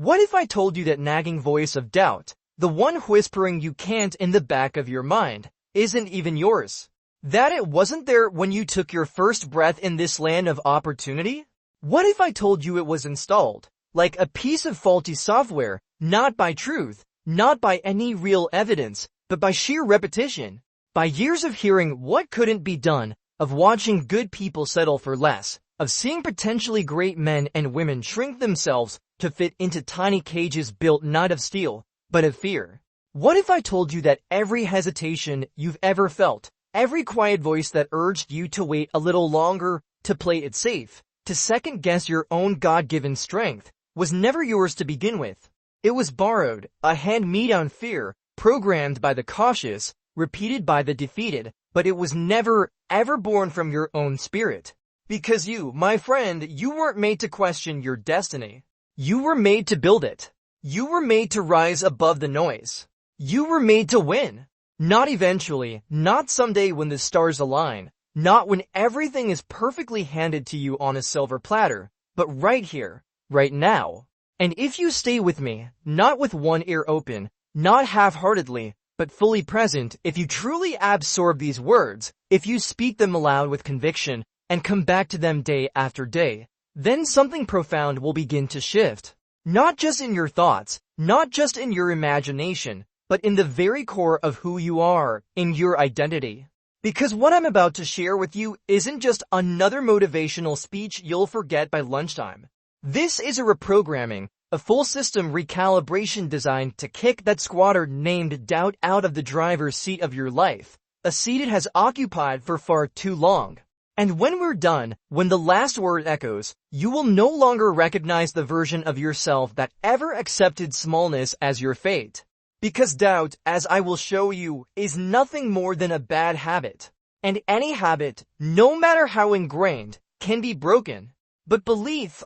What if I told you that nagging voice of doubt, the one whispering you can't in the back of your mind, isn't even yours? That it wasn't there when you took your first breath in this land of opportunity? What if I told you it was installed, like a piece of faulty software, not by truth, not by any real evidence, but by sheer repetition, by years of hearing what couldn't be done, of watching good people settle for less, of seeing potentially great men and women shrink themselves to fit into tiny cages built not of steel, but of fear? What if I told you that every hesitation you've ever felt, every quiet voice that urged you to wait a little longer, to play it safe, to second-guess your own God-given strength, was never yours to begin with? It was borrowed, a hand-me-down fear, programmed by the cautious, repeated by the defeated, but it was never, ever born from your own spirit. Because you, my friend, you weren't made to question your destiny. You were made to build it. You were made to rise above the noise. You were made to win. Not eventually, not someday when the stars align, not when everything is perfectly handed to you on a silver platter, but right here, right now. And if you stay with me, not with one ear open, not half-heartedly, but fully present, if you truly absorb these words, if you speak them aloud with conviction, and come back to them day after day, then something profound will begin to shift. Not just in your thoughts, not just in your imagination, but in the very core of who you are, in your identity. Because what I'm about to share with you isn't just another motivational speech you'll forget by lunchtime. This is a reprogramming, a full system recalibration designed to kick that squatter named doubt out of the driver's seat of your life, a seat it has occupied for far too long. And when we're done, when the last word echoes, you will no longer recognize the version of yourself that ever accepted smallness as your fate. Because doubt, as I will show you, is nothing more than a bad habit. And any habit, no matter how ingrained, can be broken. But belief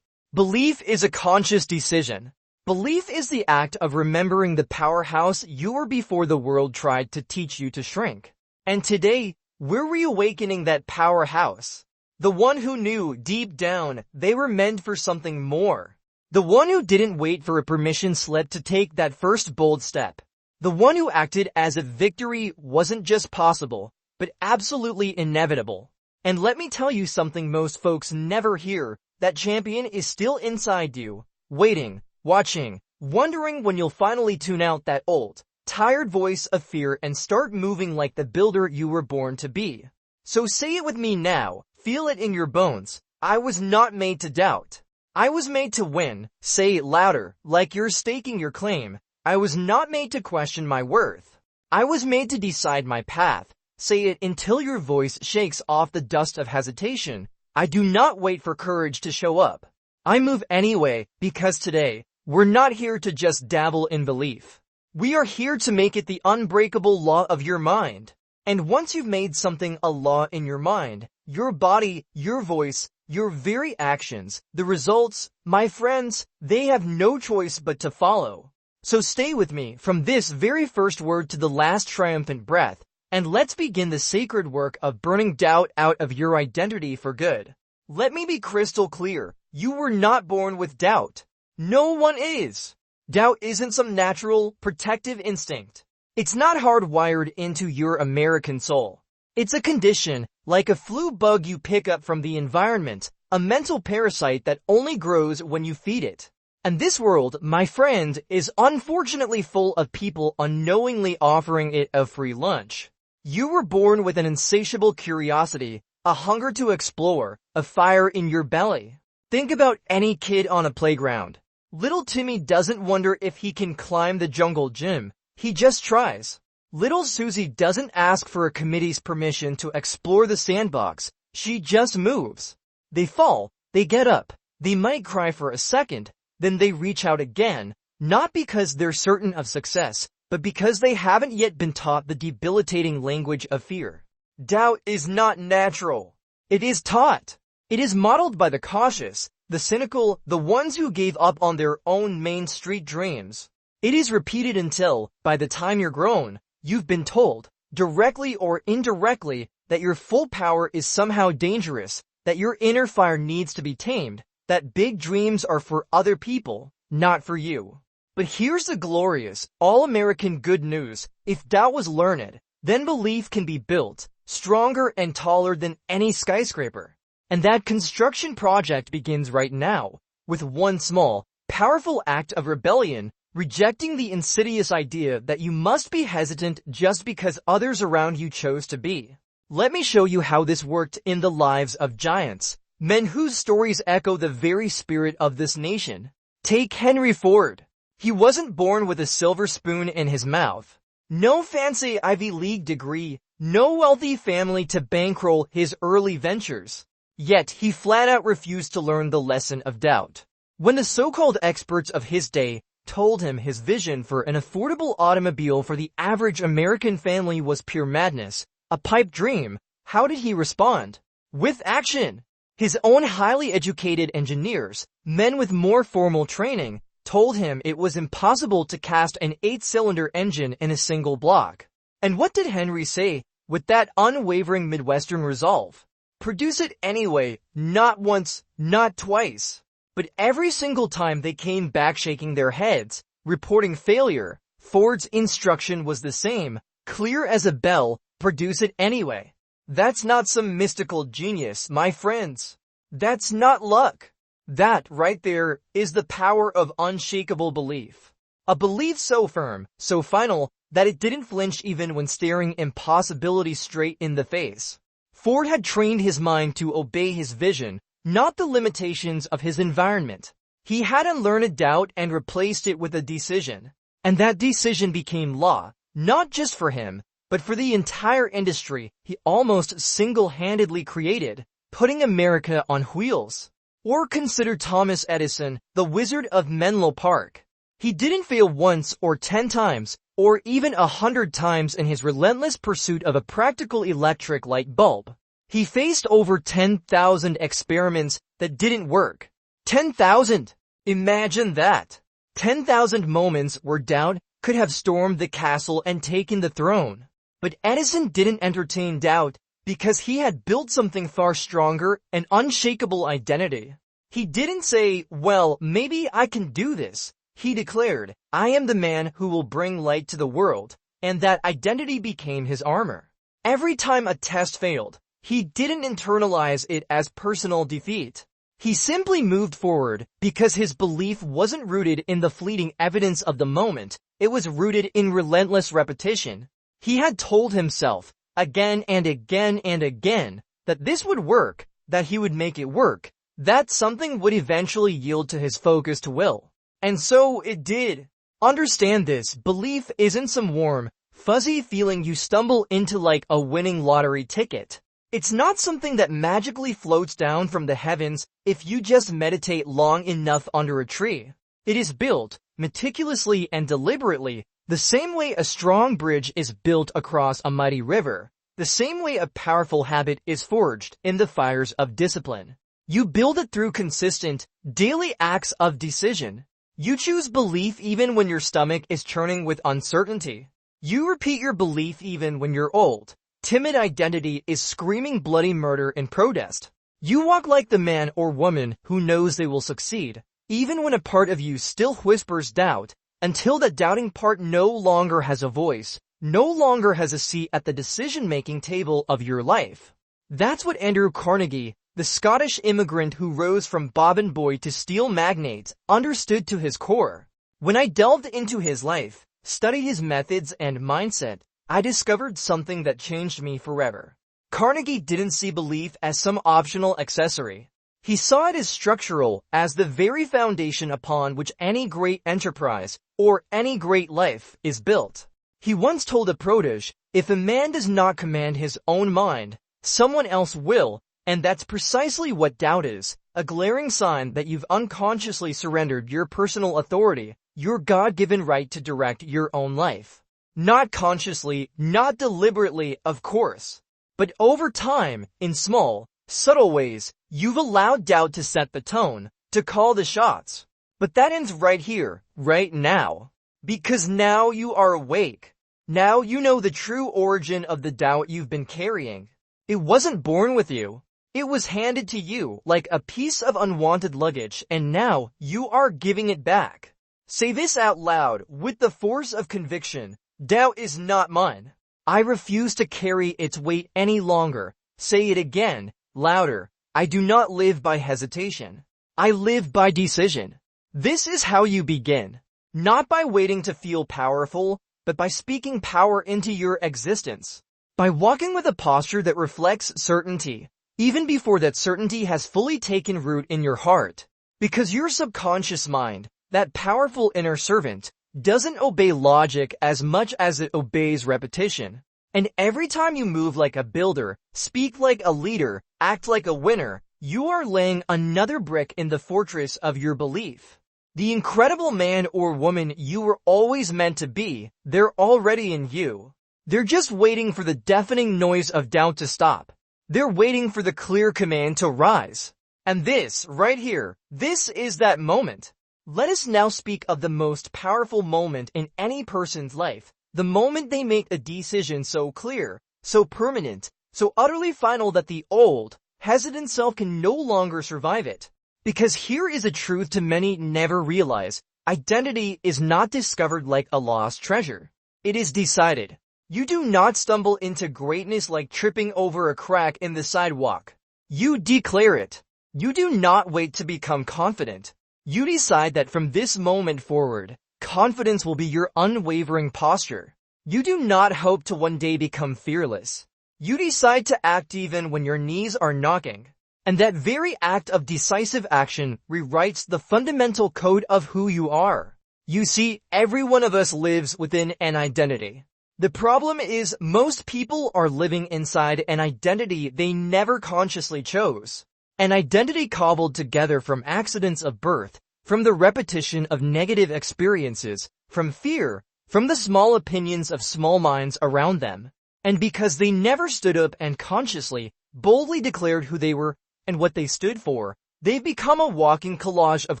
is a conscious decision. Belief is the act of remembering the powerhouse you were before the world tried to teach you to shrink. And today, we're reawakening that powerhouse. The one who knew deep down they were meant for something more. The one who didn't wait for a permission slip to take that first bold step. The one who acted as if victory wasn't just possible, but absolutely inevitable. And let me tell you something most folks never hear. That champion is still inside you, waiting, watching, wondering when you'll finally tune out that old, tired voice of fear and start moving like the builder you were born to be. So say it with me now, feel it in your bones. I was not made to doubt. I was made to win. Say it louder, like you're staking your claim. I was not made to question my worth. I was made to decide my path. Say it until your voice shakes off the dust of hesitation. I do not wait for courage to show up. I move anyway, because today, we're not here to just dabble in belief. We are here to make it the unbreakable law of your mind. And once you've made something a law in your mind, your body, your voice, your very actions, the results, my friends, they have no choice but to follow. So stay with me from this very first word to the last triumphant breath. And let's begin the sacred work of burning doubt out of your identity for good. Let me be crystal clear. You were not born with doubt. No one is. Doubt isn't some natural, protective instinct. It's not hardwired into your American soul. It's a condition, like a flu bug you pick up from the environment, a mental parasite that only grows when you feed it. And this world, my friend, is unfortunately full of people unknowingly offering it a free lunch. You were born with an insatiable curiosity, a hunger to explore, a fire in your belly. Think about any kid on a playground. Little Timmy doesn't wonder if he can climb the jungle gym. He just tries. Little Susie doesn't ask for a committee's permission to explore the sandbox. She just moves. They fall, they get up, they might cry for a second, then they reach out again, not because they're certain of success, but because they haven't yet been taught the debilitating language of fear. Doubt is not natural. It is taught. It is modeled by the cautious, the cynical, the ones who gave up on their own Main Street dreams. It is repeated until, by the time you're grown, you've been told, directly or indirectly, that your full power is somehow dangerous, that your inner fire needs to be tamed, that big dreams are for other people, not for you. But here's the glorious, all-American good news. If doubt was learned, then belief can be built, stronger and taller than any skyscraper. And that construction project begins right now, with one small, powerful act of rebellion, rejecting the insidious idea that you must be hesitant just because others around you chose to be. Let me show you how this worked in the lives of giants, men whose stories echo the very spirit of this nation. Take Henry Ford. He wasn't born with a silver spoon in his mouth. No fancy Ivy League degree, no wealthy family to bankroll his early ventures. Yet he flat out refused to learn the lesson of doubt. When the so-called experts of his day told him his vision for an affordable automobile for the average American family was pure madness, a pipe dream, how did he respond? With action! His own highly educated engineers, men with more formal training, told him it was impossible to cast an 8-cylinder engine in a single block. And what did Henry say with that unwavering Midwestern resolve? Produce it anyway, not once, not twice. But every single time they came back shaking their heads, reporting failure, Ford's instruction was the same, clear as a bell, produce it anyway. That's not some mystical genius, my friends. That's not luck. That, right there, is the power of unshakable belief. A belief so firm, so final, that it didn't flinch even when staring impossibility straight in the face. Ford had trained his mind to obey his vision, not the limitations of his environment. He had unlearned doubt and replaced it with a decision. And that decision became law, not just for him, but for the entire industry he almost single-handedly created, putting America on wheels. Or consider Thomas Edison, the Wizard of Menlo Park. He didn't fail once or 10 times, or even 100 times in his relentless pursuit of a practical electric light bulb. He faced over 10,000 experiments that didn't work. 10,000! Imagine that! 10,000 moments where doubt could have stormed the castle and taken the throne. But Edison didn't entertain doubt because he had built something far stronger, an unshakable identity. He didn't say, well, maybe I can do this. He declared, I am the man who will bring light to the world, and that identity became his armor. Every time a test failed, he didn't internalize it as personal defeat. He simply moved forward because his belief wasn't rooted in the fleeting evidence of the moment, it was rooted in relentless repetition. He had told himself, again and again and again, that this would work, that he would make it work, that something would eventually yield to his focused will. And so it did. Understand this, belief isn't some warm, fuzzy feeling you stumble into like a winning lottery ticket. It's not something that magically floats down from the heavens if you just meditate long enough under a tree. It is built, meticulously and deliberately, the same way a strong bridge is built across a mighty river, the same way a powerful habit is forged in the fires of discipline. You build it through consistent, daily acts of decision. You choose belief even when your stomach is churning with uncertainty. You repeat your belief even when your old, timid identity is screaming bloody murder in protest. You walk like the man or woman who knows they will succeed, even when a part of you still whispers doubt, until the doubting part no longer has a voice, no longer has a seat at the decision-making table of your life. That's what Andrew Carnegie, the Scottish immigrant who rose from bobbin boy to steel magnate, understood to his core. When I delved into his life, studied his methods and mindset, I discovered something that changed me forever. Carnegie didn't see belief as some optional accessory. He saw it as structural, as the very foundation upon which any great enterprise, or any great life, is built. He once told a protege, if a man does not command his own mind, someone else will, and that's precisely what doubt is, a glaring sign that you've unconsciously surrendered your personal authority, your God-given right to direct your own life. Not consciously, not deliberately, of course. But over time, in small, subtle ways, you've allowed doubt to set the tone, to call the shots. But that ends right here, right now. Because now you are awake. Now you know the true origin of the doubt you've been carrying. It wasn't born with you. It was handed to you like a piece of unwanted luggage, and now you are giving it back. Say this out loud with the force of conviction. Doubt is not mine. I refuse to carry its weight any longer. Say it again, louder. I do not live by hesitation. I live by decision. This is how you begin. Not by waiting to feel powerful, but by speaking power into your existence. By walking with a posture that reflects certainty, even before that certainty has fully taken root in your heart. Because your subconscious mind, that powerful inner servant, doesn't obey logic as much as it obeys repetition. And every time you move like a builder, speak like a leader, act like a winner, you are laying another brick in the fortress of your belief. The incredible man or woman you were always meant to be, they're already in you. They're just waiting for the deafening noise of doubt to stop. They're waiting for the clear command to rise. And this, right here, this is that moment. Let us now speak of the most powerful moment in any person's life. The moment they make a decision so clear, so permanent, so utterly final that the old, hesitant self can no longer survive it. Because here is a truth to many never realize. Identity is not discovered like a lost treasure. It is decided. You do not stumble into greatness like tripping over a crack in the sidewalk. You declare it. You do not wait to become confident. You decide that from this moment forward, confidence will be your unwavering posture. You do not hope to one day become fearless. You decide to act even when your knees are knocking. And that very act of decisive action rewrites the fundamental code of who you are. You see, every one of us lives within an identity. The problem is most people are living inside an identity they never consciously chose. An identity cobbled together from accidents of birth, from the repetition of negative experiences, from fear, from the small opinions of small minds around them. And because they never stood up and consciously, boldly declared who they were and what they stood for, they've become a walking collage of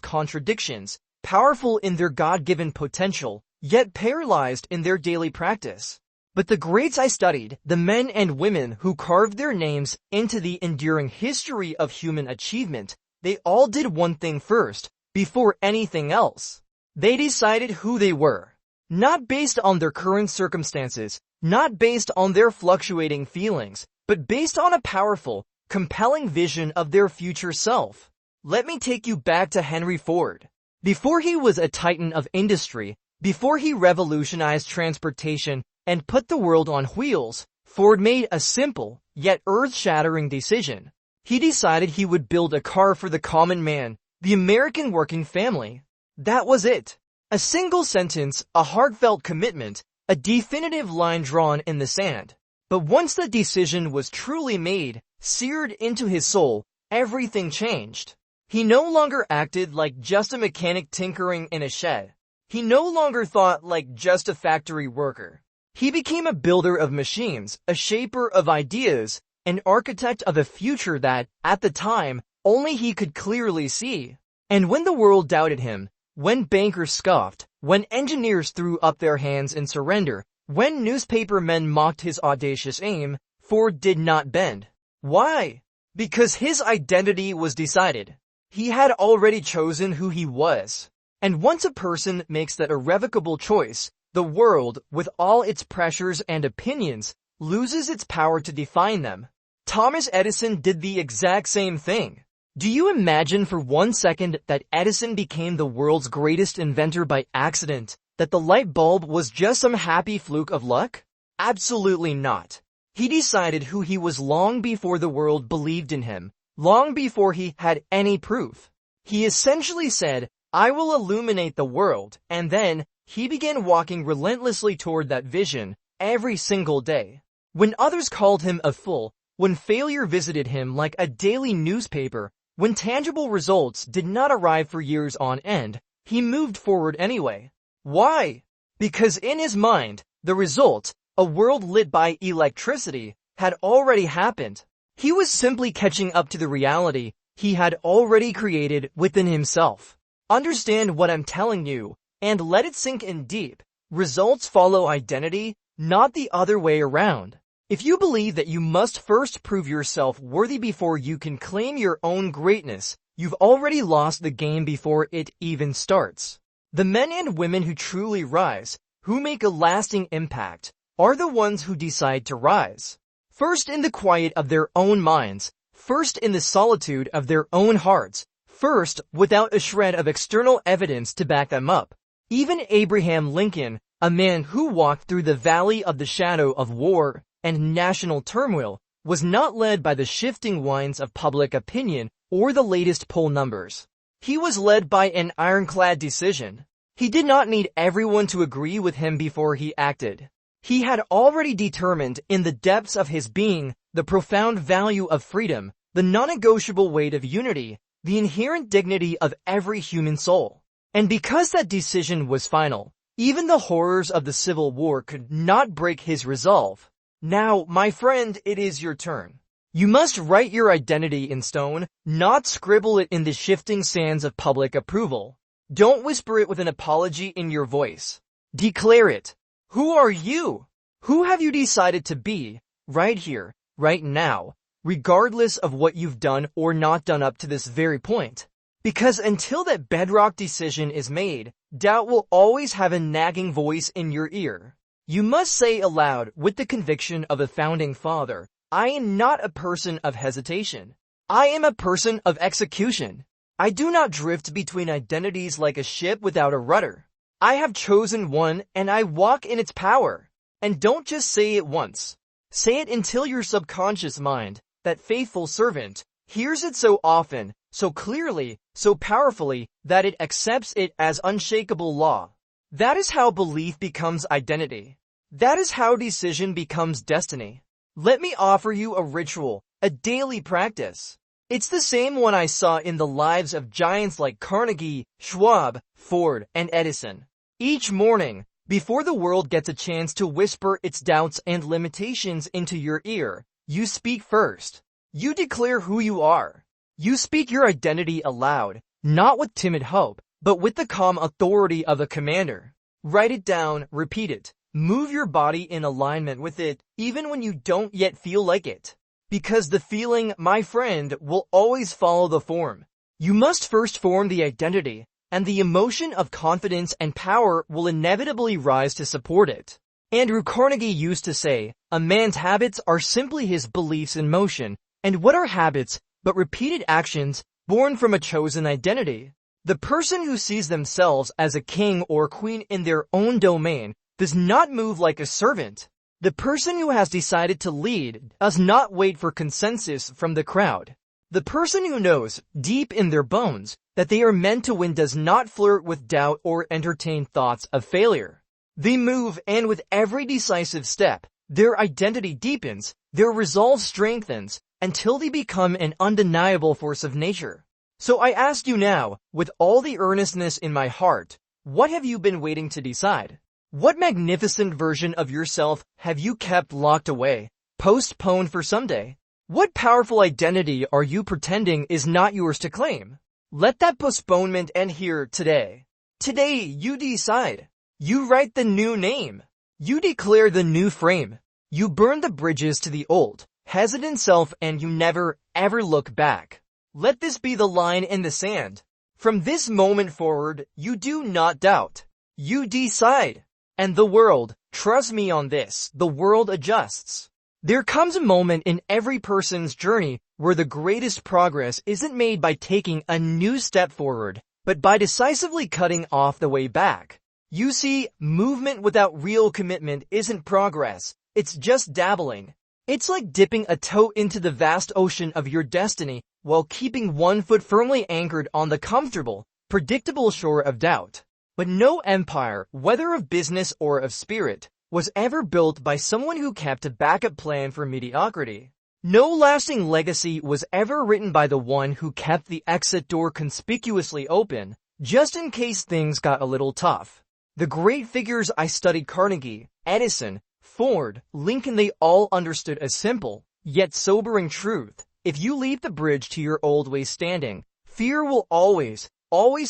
contradictions, powerful in their God-given potential, yet paralyzed in their daily practice. But the greats I studied, the men and women who carved their names into the enduring history of human achievement, they all did one thing first, before anything else. They decided who they were. Not based on their current circumstances, not based on their fluctuating feelings, but based on a powerful, compelling vision of their future self. Let me take you back to Henry Ford. Before he was a titan of industry, before he revolutionized transportation and put the world on wheels, Ford made a simple, yet earth-shattering decision. He decided he would build a car for the common man, the American working family. That was it. A single sentence, a heartfelt commitment, a definitive line drawn in the sand. But once the decision was truly made, seared into his soul, everything changed. He no longer acted like just a mechanic tinkering in a shed. He no longer thought like just a factory worker. He became a builder of machines, a shaper of ideas, an architect of a future that, at the time, only he could clearly see. And when the world doubted him, when bankers scoffed, when engineers threw up their hands in surrender, when newspaper men mocked his audacious aim, Ford did not bend. Why? Because his identity was decided. He had already chosen who he was. And once a person makes that irrevocable choice, the world, with all its pressures and opinions, loses its power to define them. Thomas Edison did the exact same thing. Do you imagine for 1 second that Edison became the world's greatest inventor by accident, that the light bulb was just some happy fluke of luck? Absolutely not. He decided who he was long before the world believed in him, long before he had any proof. He essentially said, I will illuminate the world, and then he began walking relentlessly toward that vision every single day. When others called him a fool, when failure visited him like a daily newspaper, when tangible results did not arrive for years on end, he moved forward anyway. Why? Because in his mind, the result, a world lit by electricity, had already happened. He was simply catching up to the reality he had already created within himself. Understand what I'm telling you, and let it sink in deep. Results follow identity, not the other way around. If you believe that you must first prove yourself worthy before you can claim your own greatness, you've already lost the game before it even starts. The men and women who truly rise, who make a lasting impact, are the ones who decide to rise. First in the quiet of their own minds, first in the solitude of their own hearts, first without a shred of external evidence to back them up. Even Abraham Lincoln, a man who walked through the valley of the shadow of war and national turmoil, was not led by the shifting winds of public opinion or the latest poll numbers. He was led by an ironclad decision. He did not need everyone to agree with him before he acted. He had already determined in the depths of his being the profound value of freedom, the non-negotiable weight of unity, the inherent dignity of every human soul. And because that decision was final, even the horrors of the Civil War could not break his resolve. Now, my friend, it is your turn. You must write your identity in stone, not scribble it in the shifting sands of public approval. Don't whisper it with an apology in your voice. Declare it. Who are you? Who have you decided to be, right here, right now, regardless of what you've done or not done up to this very point? Because until that bedrock decision is made, doubt will always have a nagging voice in your ear. You must say aloud, with the conviction of a founding father, I am not a person of hesitation. I am a person of execution. I do not drift between identities like a ship without a rudder. I have chosen one and I walk in its power. And don't just say it once. Say it until your subconscious mind, that faithful servant, hears it so often, so clearly, so powerfully, that it accepts it as unshakable law. That is how belief becomes identity. That is how decision becomes destiny. Let me offer you a ritual, a daily practice. It's the same one I saw in the lives of giants like Carnegie, Schwab, Ford, and Edison. Each morning, before the world gets a chance to whisper its doubts and limitations into your ear, you speak first. You declare who you are. You speak your identity aloud, not with timid hope, but with the calm authority of a commander. Write it down, repeat it. Move your body in alignment with it, even when you don't yet feel like it. Because the feeling, my friend, will always follow the form. You must first form the identity, and the emotion of confidence and power will inevitably rise to support it. Andrew Carnegie used to say, a man's habits are simply his beliefs in motion, and what are habits but repeated actions born from a chosen identity? The person who sees themselves as a king or queen in their own domain does not move like a servant. The person who has decided to lead does not wait for consensus from the crowd. The person who knows, deep in their bones, that they are meant to win does not flirt with doubt or entertain thoughts of failure. They move, and with every decisive step, their identity deepens, their resolve strengthens, until they become an undeniable force of nature. So I ask you now, with all the earnestness in my heart, what have you been waiting to decide? What magnificent version of yourself have you kept locked away, postponed for someday? What powerful identity are you pretending is not yours to claim? Let that postponement end here today. Today you decide. You write the new name. You declare the new frame. You burn the bridges to the old, hesitant self, and you never, ever look back. Let this be the line in the sand. From this moment forward, you do not doubt. You decide. And the world, trust me on this, the world adjusts. There comes a moment in every person's journey where the greatest progress isn't made by taking a new step forward, but by decisively cutting off the way back. You see, movement without real commitment isn't progress, it's just dabbling. It's like dipping a toe into the vast ocean of your destiny while keeping one foot firmly anchored on the comfortable, predictable shore of doubt. But no empire, whether of business or of spirit, was ever built by someone who kept a backup plan for mediocrity. No lasting legacy was ever written by the one who kept the exit door conspicuously open, just in case things got a little tough. The great figures I studied, Carnegie, Edison, Ford, Lincoln, they all understood a simple, yet sobering truth. If you leave the bridge to your old ways standing, fear will always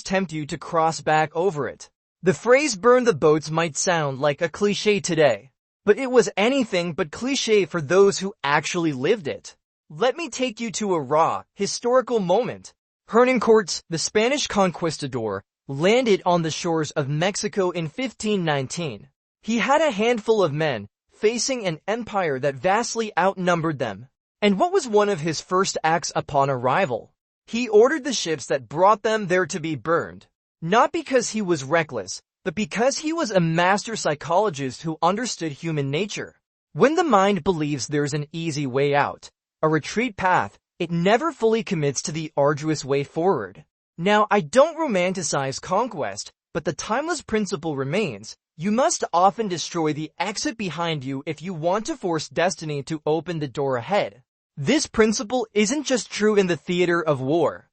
tempt you to cross back over it. The phrase burn the boats might sound like a cliche today, but but it was anything but cliché for those who actually lived it. Let me take you to a raw, historical moment. Hernán, the Spanish conquistador, landed on the shores of Mexico in 1519. He had a handful of men, facing an empire that vastly outnumbered them. And what was one of his first acts upon arrival? He ordered the ships that brought them there to be burned. Not because he was reckless, but because he was a master psychologist who understood human nature. When the mind believes there's an easy way out, a retreat path, it never fully commits to the arduous way forward. Now, I don't romanticize conquest, but the timeless principle remains. You must often destroy the exit behind you if you want to force destiny to open the door ahead. This principle isn't just true in the theater of war.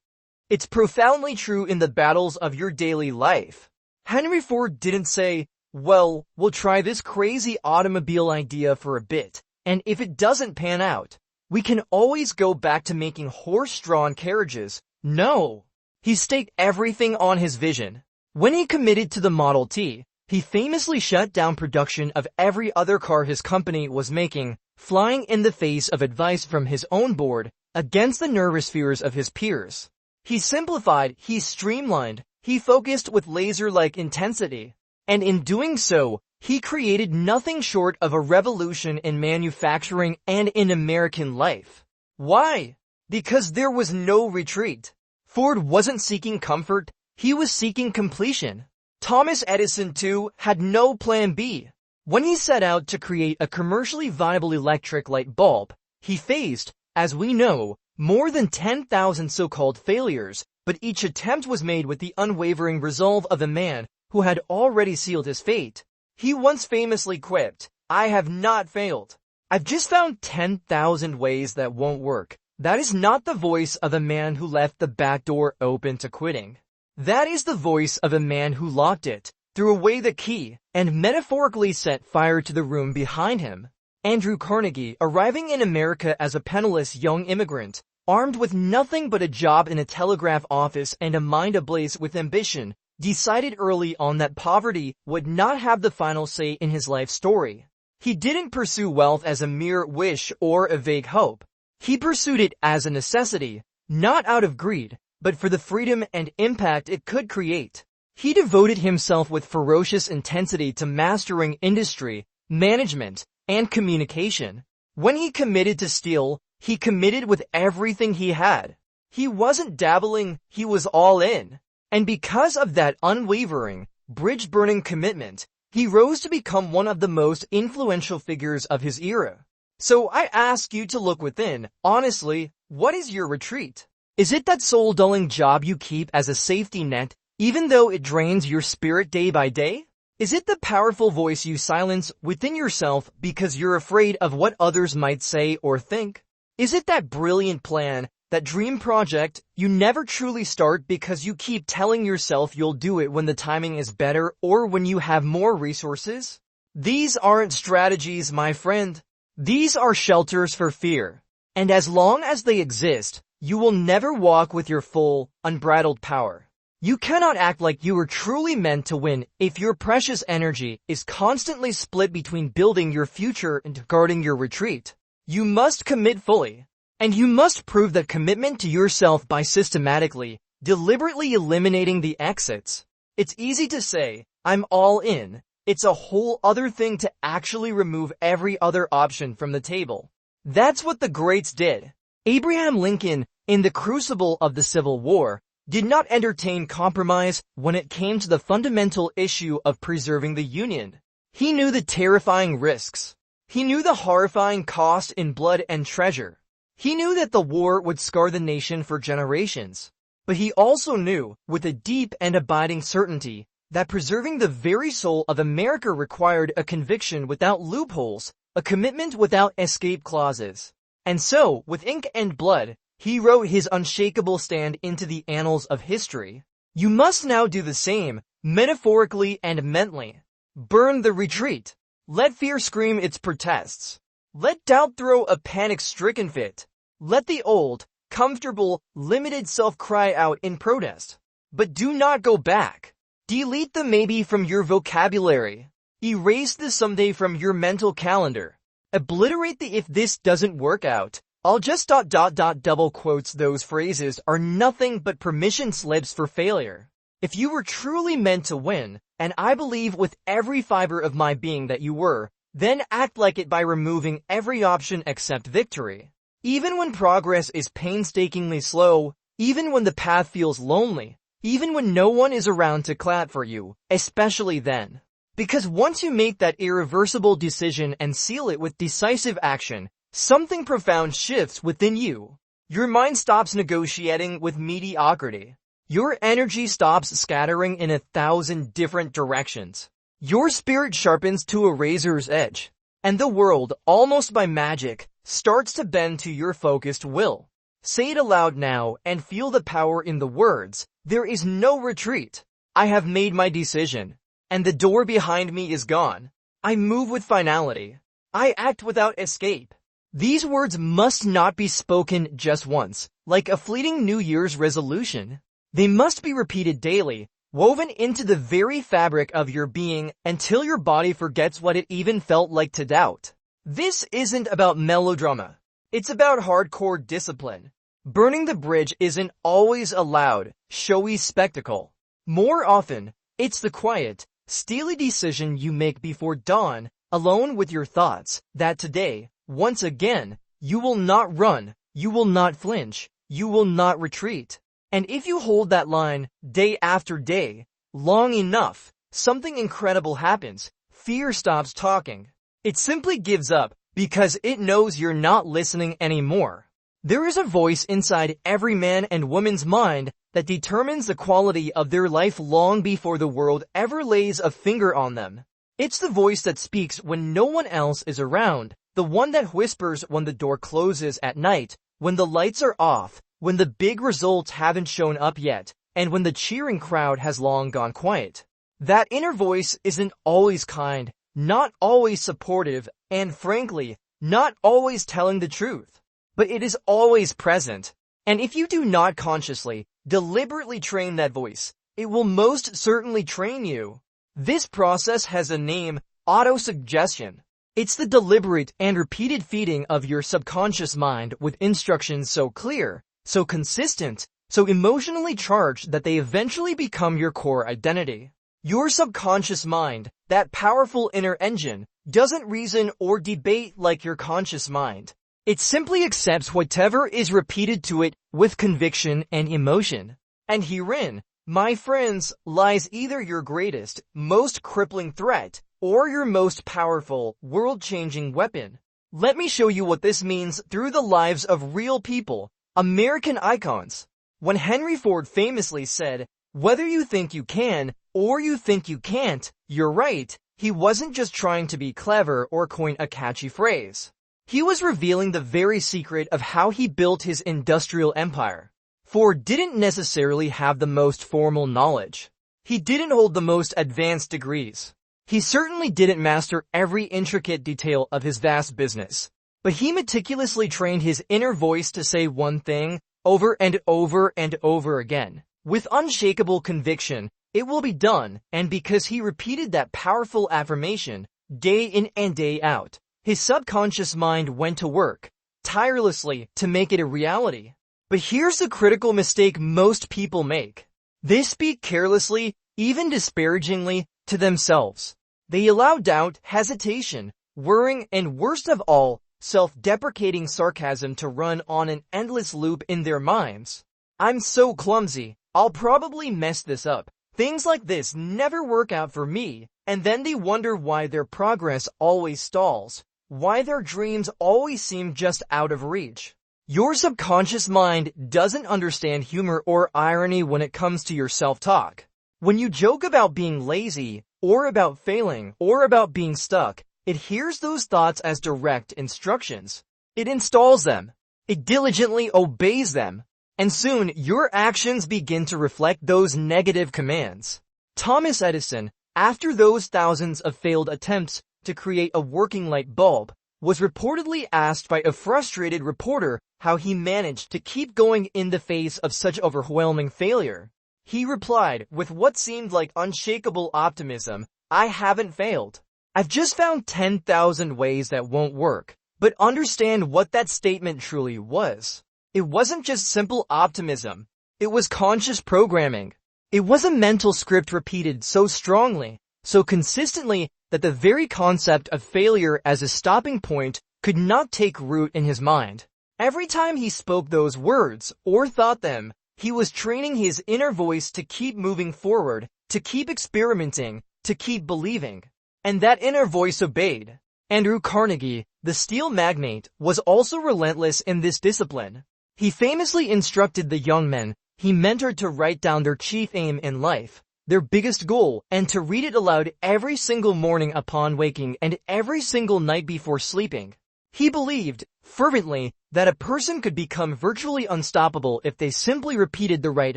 It's profoundly true in the battles of your daily life. Henry Ford didn't say, well, we'll try this crazy automobile idea for a bit, and if it doesn't pan out, we can always go back to making horse-drawn carriages. No. He staked everything on his vision. When he committed to the Model T, he famously shut down production of every other car his company was making, flying in the face of advice from his own board, against the nervous fears of his peers. He simplified, he streamlined, he focused with laser-like intensity. And in doing so, he created nothing short of a revolution in manufacturing and in American life. Why? Because there was no retreat. Ford wasn't seeking comfort, he was seeking completion. Thomas Edison, too, had no plan B. When he set out to create a commercially viable electric light bulb, he faced, as we know, more than 10,000 so-called failures, but each attempt was made with the unwavering resolve of a man who had already sealed his fate. He once famously quipped, "I have not failed. I've just found 10,000 ways that won't work." That is not the voice of a man who left the back door open to quitting. That is the voice of a man who locked it, threw away the key, and metaphorically set fire to the room behind him. Andrew Carnegie, arriving in America as a penniless young immigrant, armed with nothing but a job in a telegraph office and a mind ablaze with ambition, decided early on that poverty would not have the final say in his life story. He didn't pursue wealth as a mere wish or a vague hope. He pursued it as a necessity, not out of greed, but for the freedom and impact it could create. He devoted himself with ferocious intensity to mastering industry, management, and communication. When he committed to steal, he committed with everything he had. He wasn't dabbling, he was all in. And because of that unwavering, bridge-burning commitment, he rose to become one of the most influential figures of his era. So I ask you to look within. Honestly, what is your retreat? Is it that soul-dulling job you keep as a safety net, even though it drains your spirit day by day? Is it the powerful voice you silence within yourself because you're afraid of what others might say or think? Is it that brilliant plan, that dream project you never truly start because you keep telling yourself you'll do it when the timing is better or when you have more resources? These aren't strategies, my friend. These are shelters for fear. And as long as they exist, you will never walk with your full, unbridled power. You cannot act like you are truly meant to win if your precious energy is constantly split between building your future and guarding your retreat. You must commit fully. And you must prove that commitment to yourself by systematically, deliberately eliminating the exits. It's easy to say, I'm all in. It's a whole other thing to actually remove every other option from the table. That's what the greats did. Abraham Lincoln, in the crucible of the Civil War, did not entertain compromise when it came to the fundamental issue of preserving the Union. He knew the terrifying risks. He knew the horrifying cost in blood and treasure. He knew that the war would scar the nation for generations. But he also knew, with a deep and abiding certainty, that preserving the very soul of America required a conviction without loopholes, a commitment without escape clauses. And so, with ink and blood, he wrote his unshakable stand into the annals of history. You must now do the same, metaphorically and mentally. Burn the retreat. Let fear scream its protests. Let doubt throw a panic-stricken fit. Let the old, comfortable, limited self cry out in protest. But do not go back. Delete the maybe from your vocabulary. Erase the someday from your mental calendar. Obliterate the if this doesn't work out, I'll just ... double quotes. Those phrases are nothing but permission slips for failure. If you were truly meant to win, and I believe with every fiber of my being that you were, then act like it by removing every option except victory. Even when progress is painstakingly slow, even when the path feels lonely, even when no one is around to clap for you, especially then. Because once you make that irreversible decision and seal it with decisive action, something profound shifts within you. Your mind stops negotiating with mediocrity. Your energy stops scattering in 1,000 different directions. Your spirit sharpens to a razor's edge. And the world, almost by magic, starts to bend to your focused will. Say it aloud now and feel the power in the words. There is no retreat. I have made my decision. And the door behind me is gone. I move with finality. I act without escape. These words must not be spoken just once, like a fleeting New Year's resolution. They must be repeated daily, woven into the very fabric of your being until your body forgets what it even felt like to doubt. This isn't about melodrama. It's about hardcore discipline. Burning the bridge isn't always a loud, showy spectacle. More often, it's the quiet, steely decision you make before dawn, alone with your thoughts, that today, once again, you will not run, you will not flinch, you will not retreat. And if you hold that line, day after day, long enough, something incredible happens. Fear stops talking. It simply gives up, because it knows you're not listening anymore. There is a voice inside every man and woman's mind that determines the quality of their life long before the world ever lays a finger on them. It's the voice that speaks when no one else is around, the one that whispers when the door closes at night, when the lights are off, when the big results haven't shown up yet, and when the cheering crowd has long gone quiet. That inner voice isn't always kind, not always supportive, and frankly, not always telling the truth. But it is always present. And if you do not consciously, deliberately train that voice, it will most certainly train you. This process has a name, autosuggestion. It's the deliberate and repeated feeding of your subconscious mind with instructions so clear, so consistent, so emotionally charged that they eventually become your core identity. Your subconscious mind, that powerful inner engine, doesn't reason or debate like your conscious mind. It simply accepts whatever is repeated to it with conviction and emotion. And herein, my friends, lies either your greatest, most crippling threat, or your most powerful, world-changing weapon. Let me show you what this means through the lives of real people, American icons. When Henry Ford famously said, "Whether you think you can, or you think you can't, you're right," he wasn't just trying to be clever or coin a catchy phrase. He was revealing the very secret of how he built his industrial empire. Ford didn't necessarily have the most formal knowledge. He didn't hold the most advanced degrees. He certainly didn't master every intricate detail of his vast business. But he meticulously trained his inner voice to say one thing over and over and over again. With unshakable conviction, it will be done, and because he repeated that powerful affirmation, day in and day out, his subconscious mind went to work, tirelessly, to make it a reality. But here's the critical mistake most people make. They speak carelessly, even disparagingly, to themselves. They allow doubt, hesitation, worrying, and worst of all, self-deprecating sarcasm to run on an endless loop in their minds. "I'm so clumsy, I'll probably mess this up. Things like this never work out for me," and then they wonder why their progress always stalls, why their dreams always seem just out of reach. Your subconscious mind doesn't understand humor or irony when it comes to your self-talk. When you joke about being lazy, or about failing, or about being stuck, it hears those thoughts as direct instructions. It installs them. It diligently obeys them. And soon, your actions begin to reflect those negative commands. Thomas Edison, after those thousands of failed attempts to create a working light bulb, was reportedly asked by a frustrated reporter how he managed to keep going in the face of such overwhelming failure. He replied, with what seemed like unshakable optimism, "I haven't failed. I've just found 10,000 ways that won't work, but understand what that statement truly was. It wasn't just simple optimism. It was conscious programming. It was a mental script repeated so strongly, so consistently, that the very concept of failure as a stopping point could not take root in his mind. Every time he spoke those words, or thought them, he was training his inner voice to keep moving forward, to keep experimenting, to keep believing. And that inner voice obeyed. Andrew Carnegie, the steel magnate, was also relentless in this discipline. He famously instructed the young men he mentored to write down their chief aim in life, their biggest goal, and to read it aloud every single morning upon waking and every single night before sleeping. He believed, fervently, that a person could become virtually unstoppable if they simply repeated the right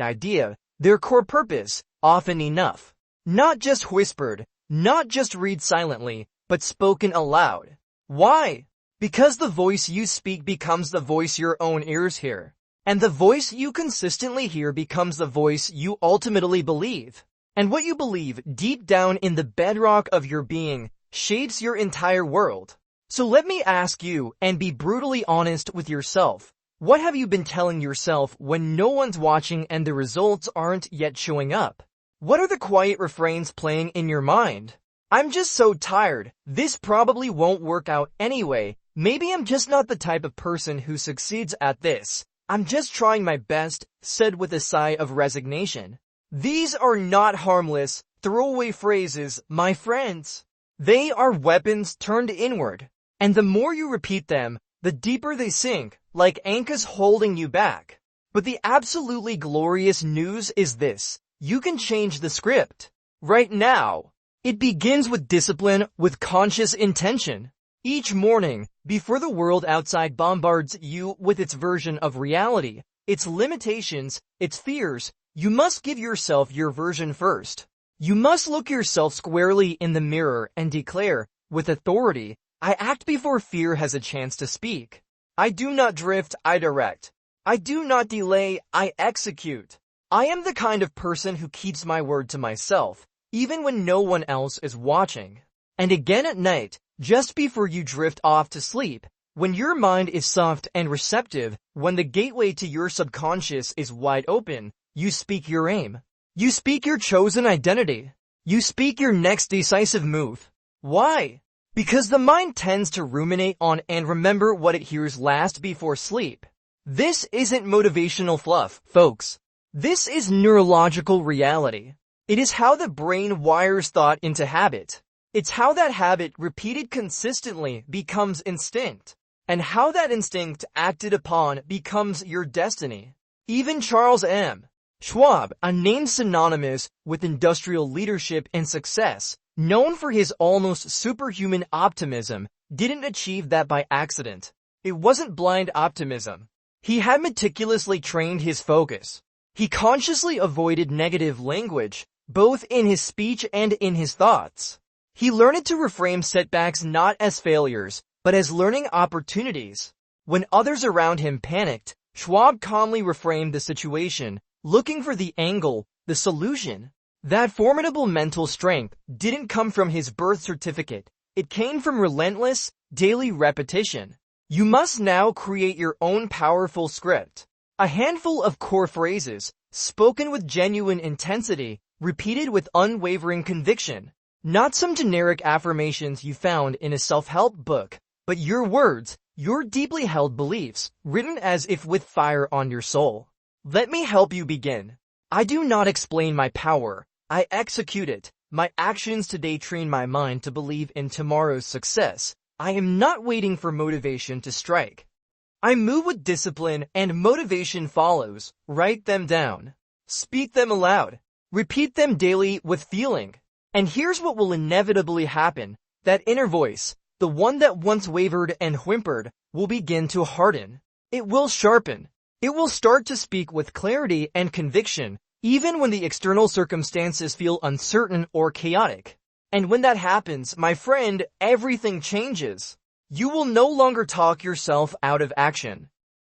idea, their core purpose, often enough. Not just whispered, not just read silently, but spoken aloud. Why? Because the voice you speak becomes the voice your own ears hear. And the voice you consistently hear becomes the voice you ultimately believe. And what you believe deep down in the bedrock of your being shapes your entire world. So let me ask you, and be brutally honest with yourself, what have you been telling yourself when no one's watching and the results aren't yet showing up? What are the quiet refrains playing in your mind? I'm just so tired. This probably won't work out anyway. Maybe I'm just not the type of person who succeeds at this. I'm just trying my best, said with a sigh of resignation. These are not harmless, throwaway phrases, my friends. They are weapons turned inward. And the more you repeat them, the deeper they sink, like anchors holding you back. But the absolutely glorious news is this: you can change the script. Right now. It begins with discipline, with conscious intention. Each morning, before the world outside bombards you with its version of reality, its limitations, its fears, you must give yourself your version first. You must look yourself squarely in the mirror and declare, with authority, I act before fear has a chance to speak. I do not drift, I direct. I do not delay, I execute. I am the kind of person who keeps my word to myself, even when no one else is watching. And again at night, just before you drift off to sleep, when your mind is soft and receptive, when the gateway to your subconscious is wide open, you speak your aim. You speak your chosen identity. You speak your next decisive move. Why? Because the mind tends to ruminate on and remember what it hears last before sleep. This isn't motivational fluff, folks. This is neurological reality. It is how the brain wires thought into habit. It's how that habit, repeated consistently, becomes instinct. And how that instinct, acted upon, becomes your destiny. Even Charles M. Schwab, a name synonymous with industrial leadership and success, known for his almost superhuman optimism, didn't achieve that by accident. It wasn't blind optimism. He had meticulously trained his focus. He consciously avoided negative language, both in his speech and in his thoughts. He learned to reframe setbacks not as failures, but as learning opportunities. When others around him panicked, Schwab calmly reframed the situation, looking for the angle, the solution. That formidable mental strength didn't come from his birth certificate. It came from relentless, daily repetition. You must now create your own powerful script. A handful of core phrases, spoken with genuine intensity, repeated with unwavering conviction. Not some generic affirmations you found in a self-help book, but your words, your deeply held beliefs, written as if with fire on your soul. Let me help you begin. I do not explain my power. I execute it. My actions today train my mind to believe in tomorrow's success. I am not waiting for motivation to strike. I move with discipline and motivation follows. Write them down. Speak them aloud. Repeat them daily with feeling. And here's what will inevitably happen. That inner voice, the one that once wavered and whimpered, will begin to harden. It will sharpen. It will start to speak with clarity and conviction, even when the external circumstances feel uncertain or chaotic. And when that happens, my friend, everything changes. You will no longer talk yourself out of action.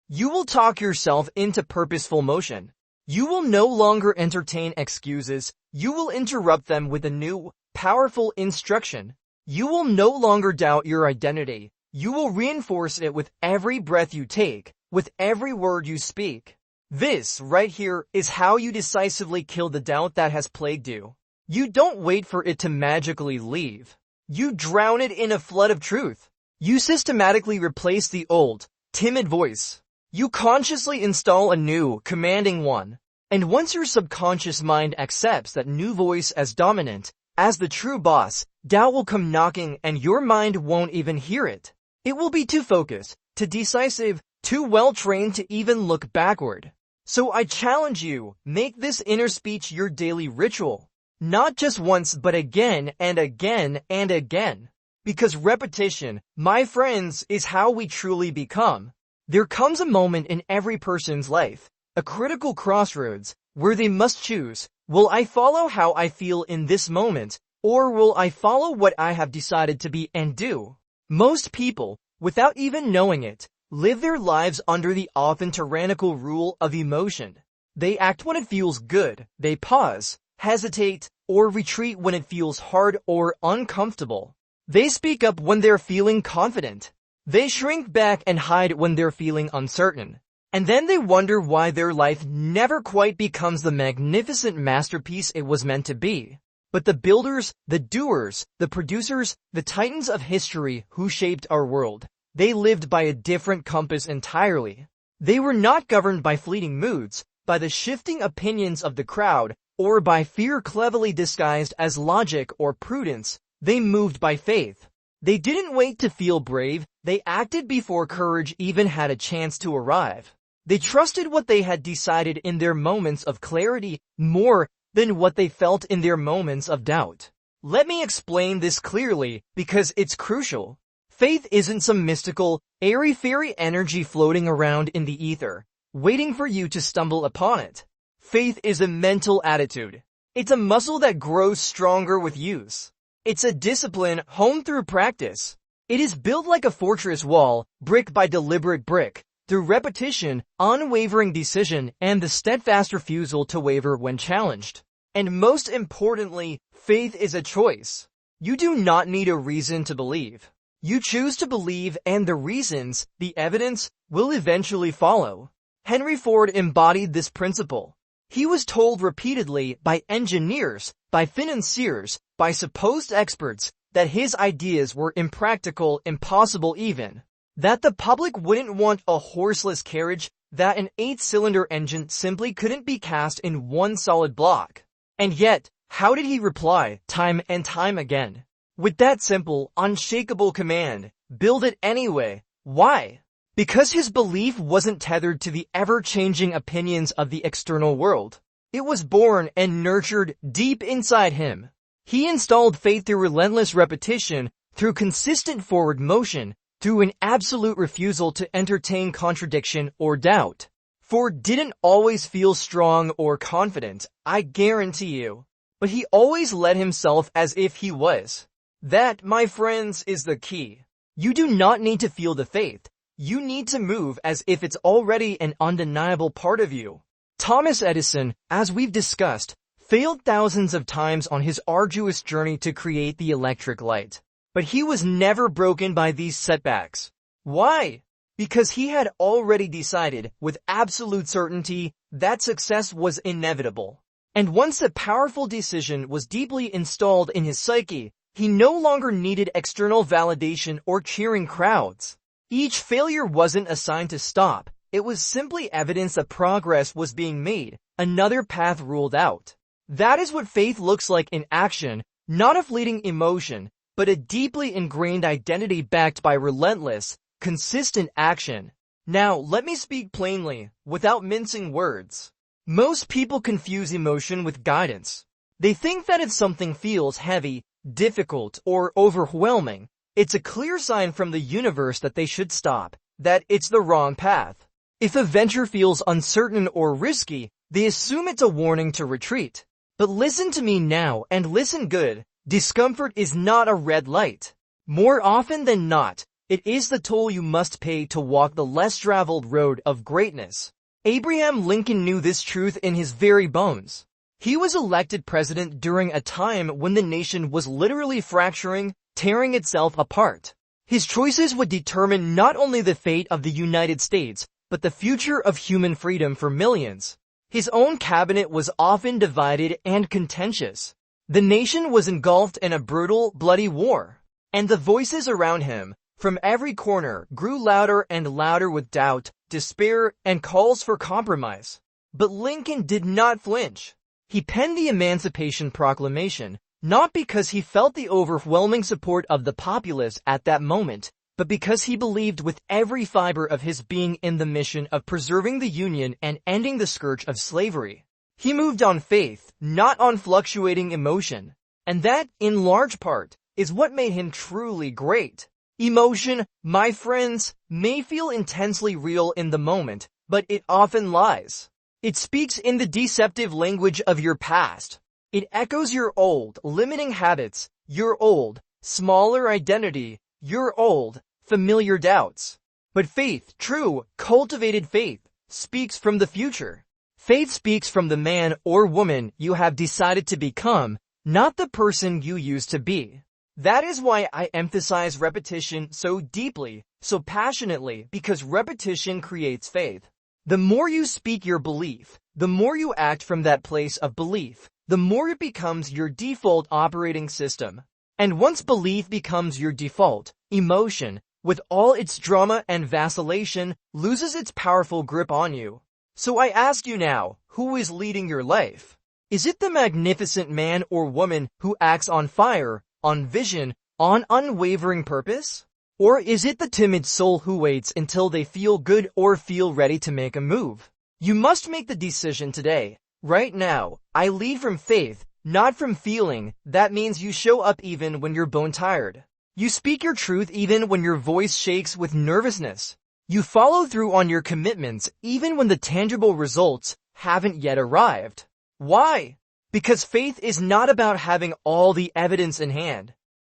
You will talk yourself into purposeful motion. You will no longer entertain excuses. You will interrupt them with a new, powerful instruction. You will no longer doubt your identity. You will reinforce it with every breath you take, with every word you speak. This, right here, is how you decisively kill the doubt that has plagued you. You don't wait for it to magically leave. You drown it in a flood of truth. You systematically replace the old, timid voice. You consciously install a new, commanding one. And once your subconscious mind accepts that new voice as dominant, as the true boss, doubt will come knocking and your mind won't even hear it. It will be too focused, too decisive, too well-trained to even look backward. So I challenge you, make this inner speech your daily ritual. Not just once, but again and again and again. Because repetition, my friends, is how we truly become. There comes a moment in every person's life, a critical crossroads, where they must choose, will I follow how I feel in this moment, or will I follow what I have decided to be and do? Most people, without even knowing it, live their lives under the often tyrannical rule of emotion. They act when it feels good, they pause, hesitate, or retreat when it feels hard or uncomfortable. They speak up when they're feeling confident. They shrink back and hide when they're feeling uncertain. And then they wonder why their life never quite becomes the magnificent masterpiece it was meant to be. But the builders, the doers, the producers, the titans of history who shaped our world, they lived by a different compass entirely. They were not governed by fleeting moods, by the shifting opinions of the crowd, or by fear cleverly disguised as logic or prudence. They moved by faith. They didn't wait to feel brave, they acted before courage even had a chance to arrive. They trusted what they had decided in their moments of clarity more than what they felt in their moments of doubt. Let me explain this clearly, because it's crucial. Faith isn't some mystical, airy-fairy energy floating around in the ether, waiting for you to stumble upon it. Faith is a mental attitude. It's a muscle that grows stronger with use. It's a discipline honed through practice. It is built like a fortress wall, brick by deliberate brick, through repetition, unwavering decision, and the steadfast refusal to waver when challenged. And most importantly, faith is a choice. You do not need a reason to believe. You choose to believe, and the reasons, the evidence, will eventually follow. Henry Ford embodied this principle. He was told repeatedly by engineers, by financiers, by supposed experts, that his ideas were impractical, impossible even. That the public wouldn't want a horseless carriage, that an 8-cylinder engine simply couldn't be cast in one solid block. And yet, how did he reply, time and time again? With that simple, unshakable command, build it anyway. Why? Because his belief wasn't tethered to the ever-changing opinions of the external world. It was born and nurtured deep inside him. He installed faith through relentless repetition, through consistent forward motion, through an absolute refusal to entertain contradiction or doubt. Ford didn't always feel strong or confident, I guarantee you. But he always led himself as if he was. That, my friends, is the key. You do not need to feel the faith. You need to move as if it's already an undeniable part of you. Thomas Edison, as we've discussed, failed thousands of times on his arduous journey to create the electric light. But he was never broken by these setbacks. Why? Because he had already decided, with absolute certainty, that success was inevitable. And once the powerful decision was deeply installed in his psyche, he no longer needed external validation or cheering crowds. Each failure wasn't a sign to stop. It was simply evidence that progress was being made, another path ruled out. That is what faith looks like in action, not a fleeting emotion, but a deeply ingrained identity backed by relentless, consistent action. Now, let me speak plainly, without mincing words. Most people confuse emotion with guidance. They think that if something feels heavy, difficult, or overwhelming, it's a clear sign from the universe that they should stop, that it's the wrong path. If a venture feels uncertain or risky, they assume it's a warning to retreat. But listen to me now, and listen good. Discomfort is not a red light. More often than not, it is the toll you must pay to walk the less traveled road of greatness. Abraham Lincoln knew this truth in his very bones. He was elected president during a time when the nation was literally fracturing, tearing itself apart. His choices would determine not only the fate of the United States, but the future of human freedom for millions. His own cabinet was often divided and contentious. The nation was engulfed in a brutal, bloody war. And the voices around him, from every corner, grew louder and louder with doubt, despair, and calls for compromise. But Lincoln did not flinch. He penned the Emancipation Proclamation, not because he felt the overwhelming support of the populace at that moment, but because he believed with every fiber of his being in the mission of preserving the Union and ending the scourge of slavery. He moved on faith, not on fluctuating emotion. And that, in large part, is what made him truly great. Emotion, my friends, may feel intensely real in the moment, but it often lies. It speaks in the deceptive language of your past. It echoes your old, limiting habits, your old, smaller identity, your old, familiar doubts. But faith, true, cultivated faith, speaks from the future. Faith speaks from the man or woman you have decided to become, not the person you used to be. That is why I emphasize repetition so deeply, so passionately, because repetition creates faith. The more you speak your belief, the more you act from that place of belief, the more it becomes your default operating system. And once belief becomes your default, emotion, with all its drama and vacillation, loses its powerful grip on you. So I ask you now, who is leading your life? Is it the magnificent man or woman who acts on fire, on vision, on unwavering purpose? Or is it the timid soul who waits until they feel good or feel ready to make a move? You must make the decision today. Right now, I lead from faith, not from feeling. That means you show up even when you're bone tired. You speak your truth even when your voice shakes with nervousness. You follow through on your commitments even when the tangible results haven't yet arrived. Why? Because faith is not about having all the evidence in hand.